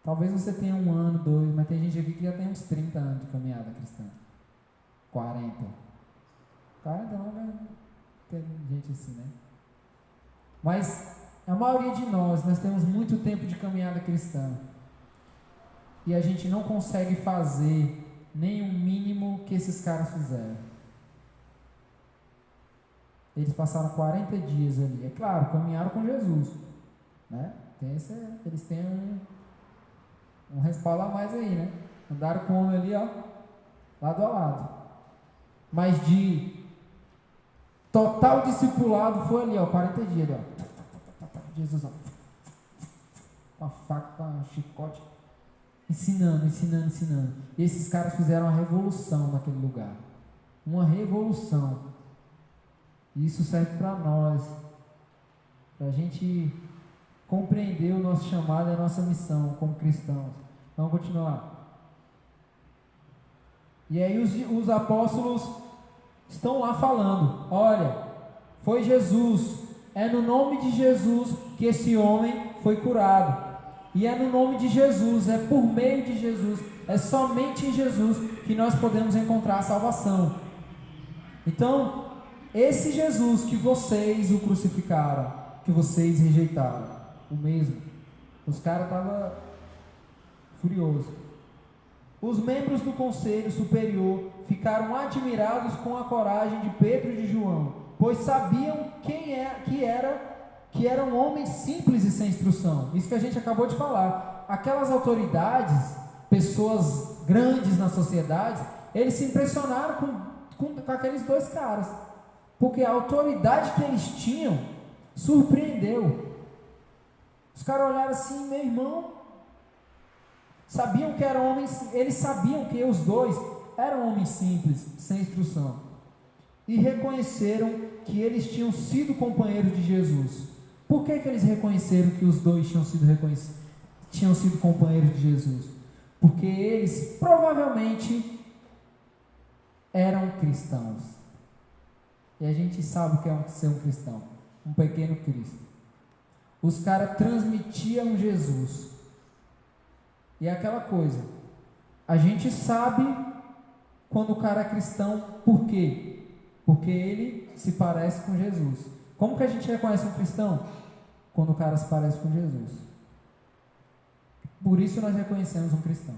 S1: Talvez você tenha 1 ano, 2, mas tem gente aqui que já tem uns 30 anos de caminhada cristã. 40 não vai ter gente assim, né? Mas a maioria de nós temos muito tempo de caminhada cristã. e a gente não consegue fazer nem o mínimo que esses caras fizeram. Eles passaram 40 dias ali. É claro, caminharam com Jesus, né? Eles têm um respaldo a mais aí, né? Andaram com o homem ali, ó, lado a lado. Mas de total discipulado foi ali, ó, 40 dias, ali, ó. Jesus, ó, com a faca, com a chicote, ensinando. E esses caras fizeram uma revolução naquele lugar. Uma revolução. E isso serve para nós, para a gente compreender o nosso chamado e a nossa missão como cristãos. Vamos continuar. E aí os apóstolos estão lá falando: olha, foi Jesus, é no nome de Jesus que esse homem foi curado. E é no nome de Jesus, é por meio de Jesus, é somente em Jesus que nós podemos encontrar a salvação. Então, esse Jesus que vocês o crucificaram, que vocês rejeitaram, o mesmo. Os caras estavam furiosos. Os membros do conselho superior ficaram admirados com a coragem de Pedro e de João, pois sabiam que eram homens simples e sem instrução. Isso que a gente acabou de falar. Aquelas autoridades, pessoas grandes na sociedade, eles se impressionaram com aqueles dois caras, porque a autoridade que eles tinham surpreendeu. Os caras olharam assim: meu irmão, sabiam que eram homens, eles sabiam que os dois eram homens simples, sem instrução, e reconheceram que eles tinham sido companheiros de Jesus. Por que eles reconheceram que os dois tinham sido companheiros de Jesus? Porque eles provavelmente eram cristãos. E a gente sabe o que é ser um cristão, um pequeno Cristo. Os caras transmitiam Jesus. E é aquela coisa, a gente sabe quando o cara é cristão. Por quê? Porque ele se parece com Jesus. Como que a gente reconhece um cristão? Quando o cara se parece com Jesus. Por isso nós reconhecemos um cristão.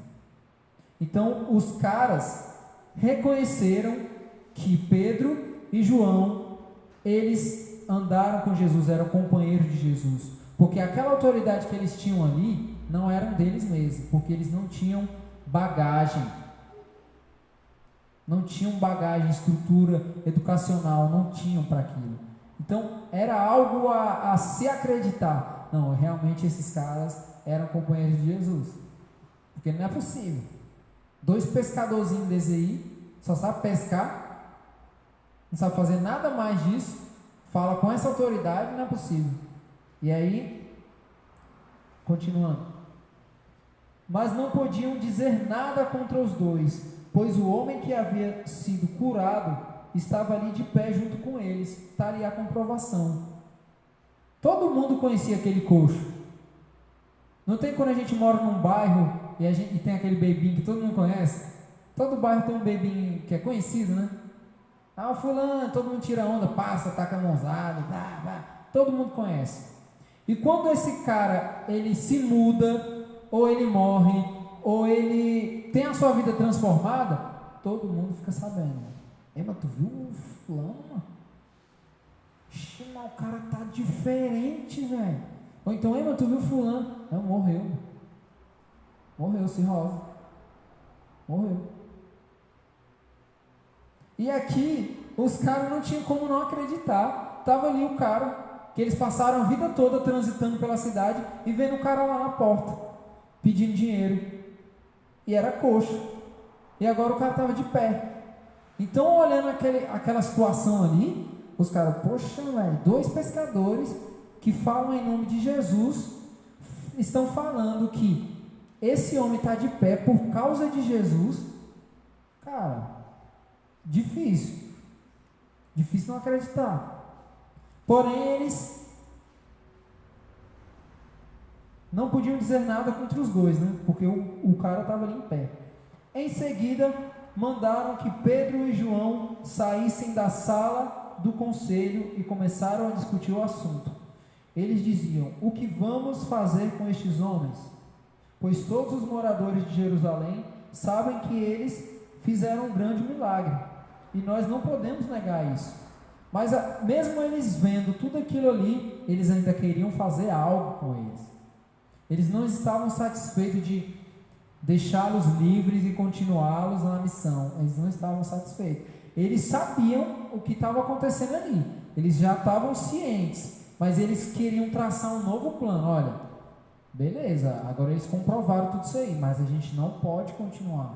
S1: Então os caras reconheceram que Pedro e João, eles andaram com Jesus, eram companheiros de Jesus, porque aquela autoridade que eles tinham ali não eram deles mesmos, porque eles não tinham bagagem, estrutura educacional, não tinham para aquilo. Então era algo a se acreditar. Não, realmente esses caras eram companheiros de Jesus, porque não é possível. 2 pescadorzinhos desse aí, só sabe pescar, não sabe fazer nada mais disso, fala com essa autoridade, não é possível. E aí, continuando: mas não podiam dizer nada contra os dois, pois o homem que havia sido curado estava ali de pé junto com eles. Está ali a comprovação. Todo mundo conhecia aquele coxo. Não tem quando a gente mora num bairro e tem aquele bebinho que todo mundo conhece? Todo bairro tem um bebinho que é conhecido, né? Ah, o fulano, todo mundo tira onda, passa, taca a mãozada, todo mundo conhece. E quando esse cara, ele se muda, ou ele morre, ou ele tem a sua vida transformada, todo mundo fica sabendo. Ei, mas tu viu o fulano, mano? Ixi, mas o cara tá diferente, velho. Ou então, ei, mas tu viu o fulano? Não, morreu, cirrose, morreu. E aqui, os caras não tinham como não acreditar. Estava ali o cara, que eles passaram a vida toda transitando pela cidade e vendo o cara lá na porta, pedindo dinheiro. E era coxo. E agora o cara estava de pé. Então, olhando aquela situação ali, os caras, poxa, velho, 2 pescadores que falam em nome de Jesus, estão falando que esse homem está de pé por causa de Jesus. Cara, difícil não acreditar. Porém, eles não podiam dizer nada contra os dois, né? Porque o cara estava ali em pé. Em seguida, mandaram que Pedro e João saíssem da sala do conselho e começaram a discutir o assunto. Eles diziam: o que vamos fazer com estes homens? pois todos os moradores de Jerusalém sabem que eles fizeram um grande milagre, e nós não podemos negar isso. Mas mesmo eles vendo tudo aquilo ali, eles ainda queriam fazer algo com eles. Eles não estavam satisfeitos de deixá-los livres e continuá-los na missão. Eles não estavam satisfeitos. Eles sabiam o que estava acontecendo ali. Eles já estavam cientes, mas eles queriam traçar um novo plano. Olha, beleza, agora eles comprovaram tudo isso aí, mas a gente não pode continuar.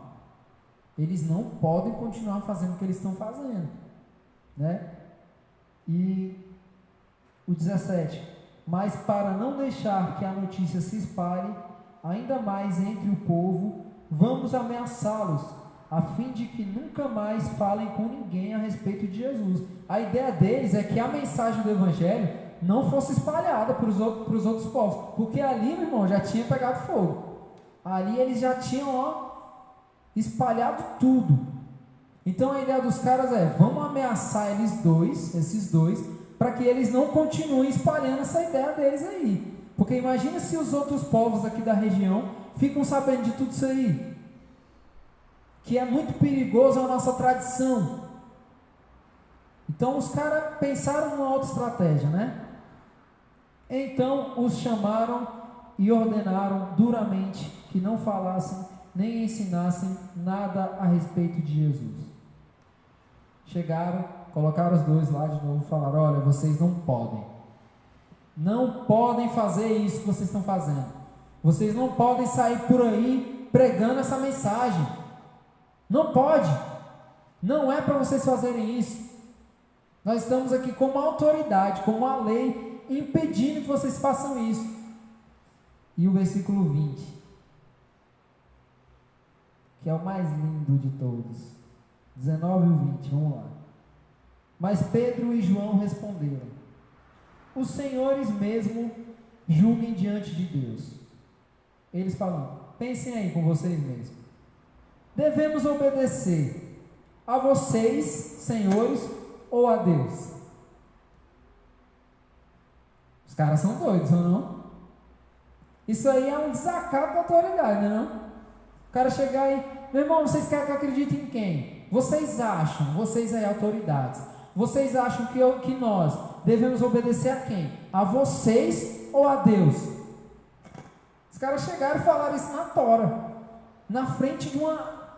S1: Eles não podem continuar fazendo o que eles estão fazendo, né? E o 17: mas para não deixar que a notícia se espalhe ainda mais entre o povo, vamos ameaçá-los, a fim de que nunca mais falem com ninguém a respeito de Jesus. A ideia deles é que a mensagem do Evangelho não fosse espalhada para os outros povos, porque ali, meu irmão, já tinha pegado fogo. Ali eles já tinham espalhado tudo. Então a ideia dos caras é: vamos ameaçar esses dois, para que eles não continuem espalhando essa ideia deles aí. Porque imagina se os outros povos aqui da região ficam sabendo de tudo isso aí, que é muito perigoso a nossa tradição. Então os caras pensaram numa outra estratégia, né? Então os chamaram e ordenaram duramente que não falassem nem ensinassem nada a respeito de Jesus. Chegaram, colocaram os dois lá de novo e falaram: olha, vocês não podem fazer isso que vocês estão fazendo. Vocês não podem sair por aí pregando essa mensagem. Não pode. Não é para vocês fazerem isso. Nós estamos aqui como autoridade, como a lei, impedindo que vocês façam isso. E o versículo 20, que é o mais lindo de todos, 19 e 20, vamos lá. Mas Pedro e João responderam: os senhores mesmo julguem diante de Deus. Eles falam: pensem aí com vocês mesmos. Devemos obedecer a vocês, senhores, ou a Deus? Os caras são doidos, ou não? Isso aí é um desacato da autoridade, não é não? O cara chegar aí: meu irmão, vocês querem que eu acredite em quem? Vocês acham, vocês aí autoridades, vocês acham que nós devemos obedecer a quem? A vocês ou a Deus? Os caras chegaram e falaram isso na tora, na frente de uma,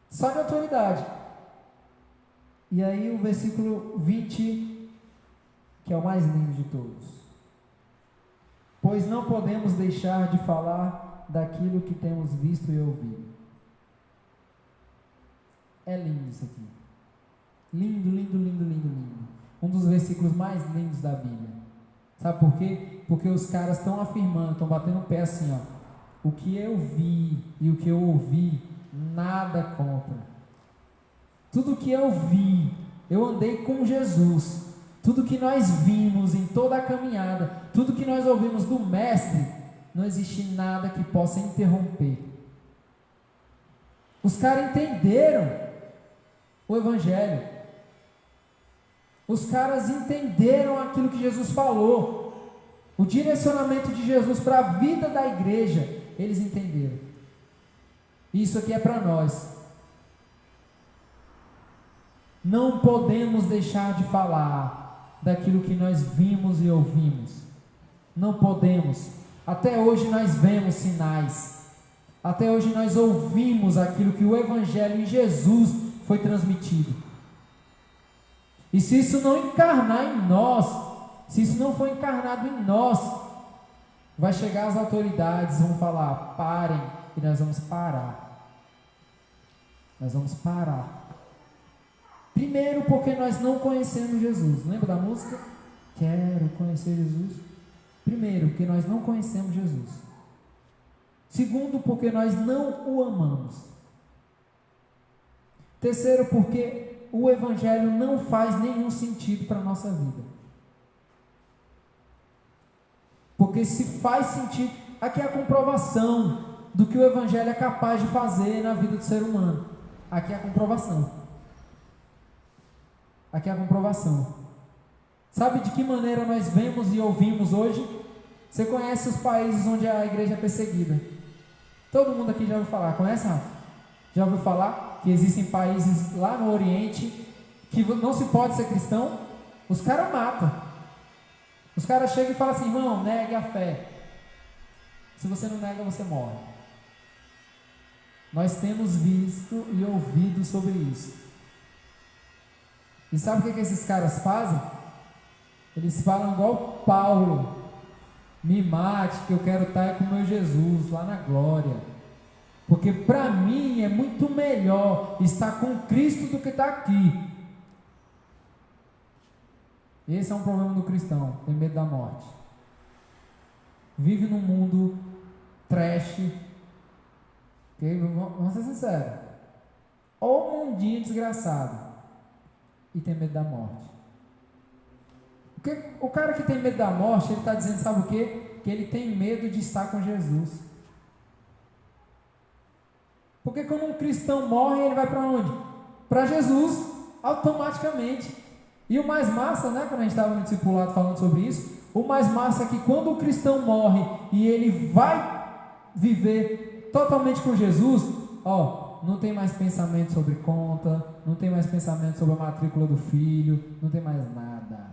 S1: sabe, autoridade. E aí o versículo 20, que é o mais lindo de todos: pois não podemos deixar de falar daquilo que temos visto e ouvido. É lindo isso aqui. Lindo, lindo, lindo, lindo, lindo. Um dos versículos mais lindos da Bíblia. Sabe por quê? Porque os caras estão afirmando, estão batendo o pé assim, ó: o que eu vi e o que eu ouvi, nada contra. Tudo que eu vi, eu andei com Jesus. Tudo que nós vimos em toda a caminhada, tudo que nós ouvimos do Mestre, não existe nada que possa interromper. Os caras entenderam o Evangelho. Os caras entenderam aquilo que Jesus falou, o direcionamento de Jesus para a vida da igreja. Eles entenderam. Isso aqui é para nós. Não podemos deixar de falar daquilo que nós vimos e ouvimos. Não podemos. Até hoje nós vemos sinais. Até hoje nós ouvimos aquilo que o Evangelho em Jesus foi transmitido. E se isso não encarnar em nós, se isso não for encarnado em nós, vai chegar as autoridades, vão falar: parem, e nós vamos parar. Nós vamos parar. Primeiro, porque nós não conhecemos Jesus. Lembra da música? Quero conhecer Jesus. Primeiro, porque nós não conhecemos Jesus. Segundo, porque nós não o amamos. Terceiro, porque o Evangelho não faz nenhum sentido para a nossa vida. Porque se faz sentido, aqui é a comprovação do que o Evangelho é capaz de fazer na vida do ser humano. Aqui é a comprovação. Aqui é a comprovação. Sabe de que maneira nós vemos e ouvimos hoje? Você conhece os países onde a igreja é perseguida? Todo mundo aqui já ouviu falar, conhece, Rafa? Já ouviu falar que existem países lá no Oriente que não se pode ser cristão? Os caras matam. Os caras chegam e falam assim: irmão, negue a fé. Se você não nega, você morre. Nós temos visto e ouvido sobre isso. E sabe o que esses caras fazem? Eles falam igual Paulo: me mate, que eu quero estar com o meu Jesus lá na glória. Porque para mim é muito melhor estar com Cristo do que estar aqui. Esse é um problema do cristão, tem medo da morte. Vive num mundo trash, okay? Vamos ser sinceros, ou um mundinho desgraçado, e tem medo da morte. Porque o cara que tem medo da morte, ele está dizendo, sabe o quê? Que ele tem medo de estar com Jesus. Porque quando um cristão morre, ele vai para onde? Para Jesus, automaticamente. E o mais massa, né, quando a gente estava no discipulado falando sobre isso, o mais massa é que quando o cristão morre e ele vai viver totalmente com Jesus, não tem mais pensamento sobre conta, não tem mais pensamento sobre a matrícula do filho, não tem mais nada.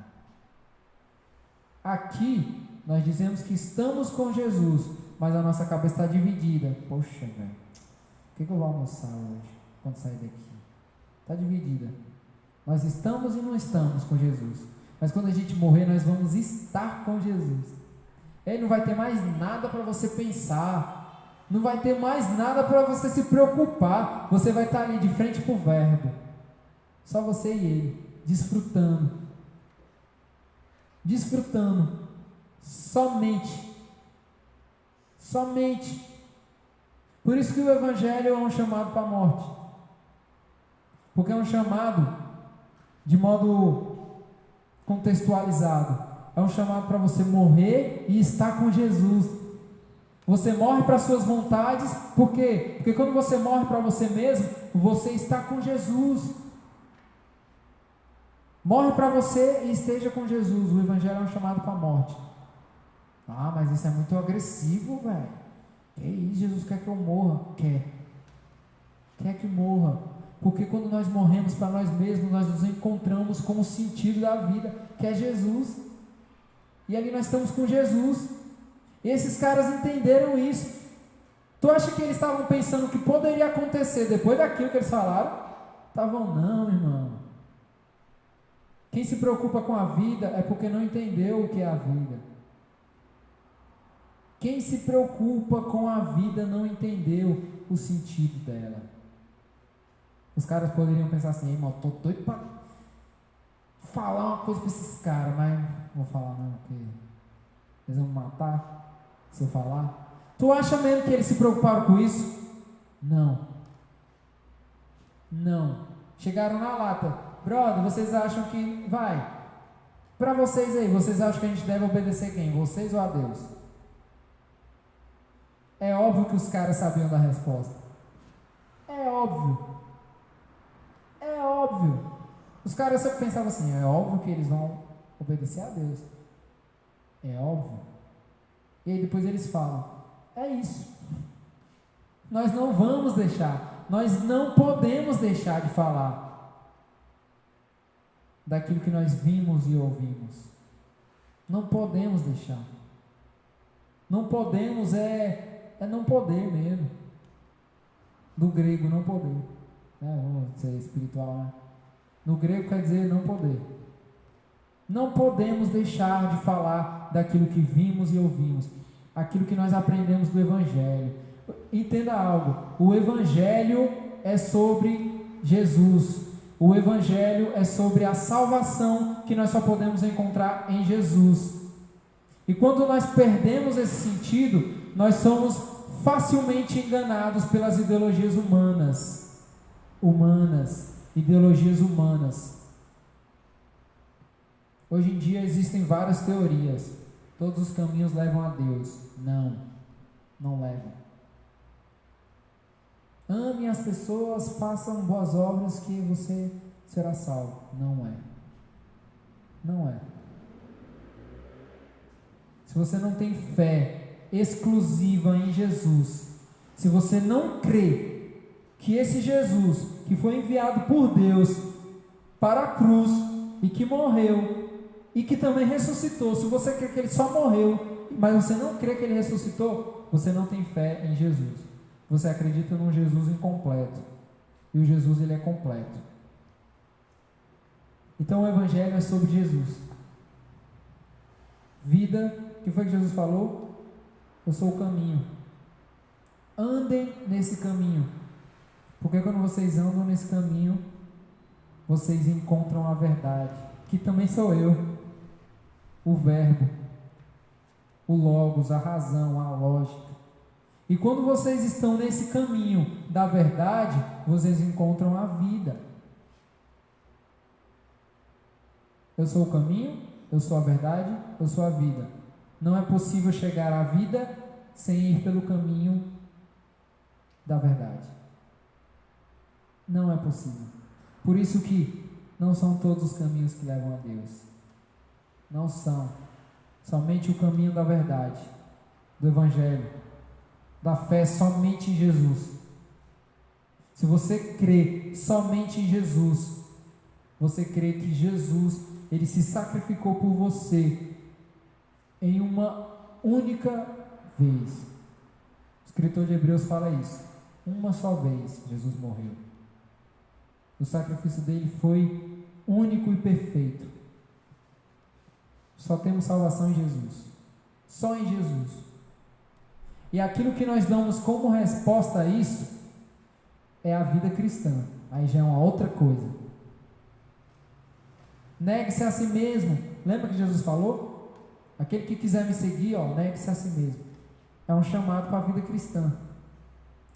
S1: Aqui, nós dizemos que estamos com Jesus, mas a nossa cabeça está dividida. Poxa, velho, o que eu vou almoçar hoje, quando sair daqui? Está dividida. Nós estamos e não estamos com Jesus. Mas quando a gente morrer, nós vamos estar com Jesus. Ele não vai ter mais nada para você pensar. Não vai ter mais nada para você se preocupar. Você vai estar ali de frente para o Verbo. Só você e Ele. Desfrutando. Desfrutando. Somente. Somente. Por isso que o Evangelho é um chamado para a morte. Porque é um chamado de modo contextualizado. É um chamado para você morrer e estar com Jesus. Você morre para suas vontades, por quê? Porque quando você morre para você mesmo, você está com Jesus. Morre para você e esteja com Jesus. O Evangelho é um chamado para a morte. Ah, mas isso é muito agressivo, velho. Que isso, Jesus quer que eu morra? Quer que morra. Porque quando nós morremos para nós mesmos, nós nos encontramos com o sentido da vida, que é Jesus. E ali nós estamos com Jesus. E esses caras entenderam isso. Tu acha que eles estavam pensando o que poderia acontecer depois daquilo que eles falaram? Estavam não, irmão. Quem se preocupa com a vida é porque não entendeu o que é a vida. Quem se preocupa com a vida não entendeu o sentido dela. Os caras poderiam pensar assim: irmão, tô doido para falar uma coisa para esses caras, mas não vou falar não, porque eles vão me matar se eu falar. Tu acha mesmo que eles se preocuparam com isso? Não. Chegaram na lata. Brother, vocês acham que para vocês aí, vocês acham que a gente deve obedecer quem? Vocês ou a Deus? É óbvio que os caras sabiam da resposta. É óbvio. Os caras sempre pensavam assim: é óbvio que eles vão obedecer a Deus. É óbvio. E aí depois eles falam: é isso. Nós não vamos deixar. Nós não podemos deixar de falar daquilo que nós vimos e ouvimos. Não podemos deixar. Não podemos é não poder mesmo. Do grego, não poder. Vamos ser espiritual, né? No grego quer dizer não poder. Não podemos deixar de falar daquilo que vimos e ouvimos, aquilo que nós aprendemos do Evangelho. Entenda algo: o Evangelho é sobre Jesus. O Evangelho é sobre a salvação que nós só podemos encontrar em Jesus. E quando nós perdemos esse sentido, nós somos facilmente enganados pelas ideologias ideologias humanas. Hoje em dia existem várias teorias. Todos os caminhos levam a Deus. Não levam. Ame as pessoas, façam boas obras que você será salvo. Não é. Se você não tem fé exclusiva em Jesus, se você não crê que esse Jesus, que foi enviado por Deus para a cruz e que morreu e que também ressuscitou, se você crê que ele só morreu, mas você não crê que ele ressuscitou, você não tem fé em Jesus. Você acredita num Jesus incompleto. E o Jesus, ele é completo. Então o Evangelho é sobre Jesus. Vida, o que foi que Jesus falou? Eu sou o caminho. Andem nesse caminho. Porque quando vocês andam nesse caminho, vocês encontram a verdade, que também sou eu. O verbo, o logos, a razão, a lógica. E quando vocês estão nesse caminho da verdade, vocês encontram a vida. Eu sou o caminho, eu sou a verdade, eu sou a vida. Não é possível chegar à vida sem ir pelo caminho da verdade. Não é possível. Por isso que não são todos os caminhos que levam a Deus. Não são. Somente o caminho da verdade, do Evangelho, da fé somente em Jesus. Se você crê somente em Jesus, você crê que Jesus, ele se sacrificou por você em uma única vez. O escritor de Hebreus fala isso. Uma só vez Jesus morreu. O sacrifício dele foi único e perfeito. Só temos salvação em Jesus. Só em Jesus. E aquilo que nós damos como resposta a isso é a vida cristã. Aí já é uma outra coisa. Negue-se a si mesmo. Lembra que Jesus falou? Aquele que quiser me seguir, negue-se a si mesmo. É um chamado para a vida cristã.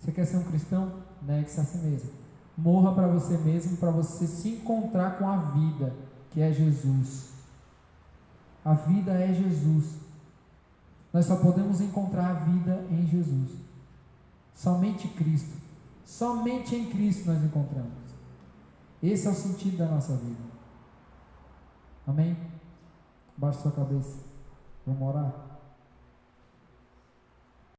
S1: Você quer ser um cristão? Negue-se a si mesmo. Morra para você mesmo, para você se encontrar com a vida, que é Jesus. A vida é Jesus. Nós só podemos encontrar a vida em Jesus. Somente Cristo. Somente em Cristo nós encontramos. Esse é o sentido da nossa vida. Amém? Baixe sua cabeça. Vamos orar?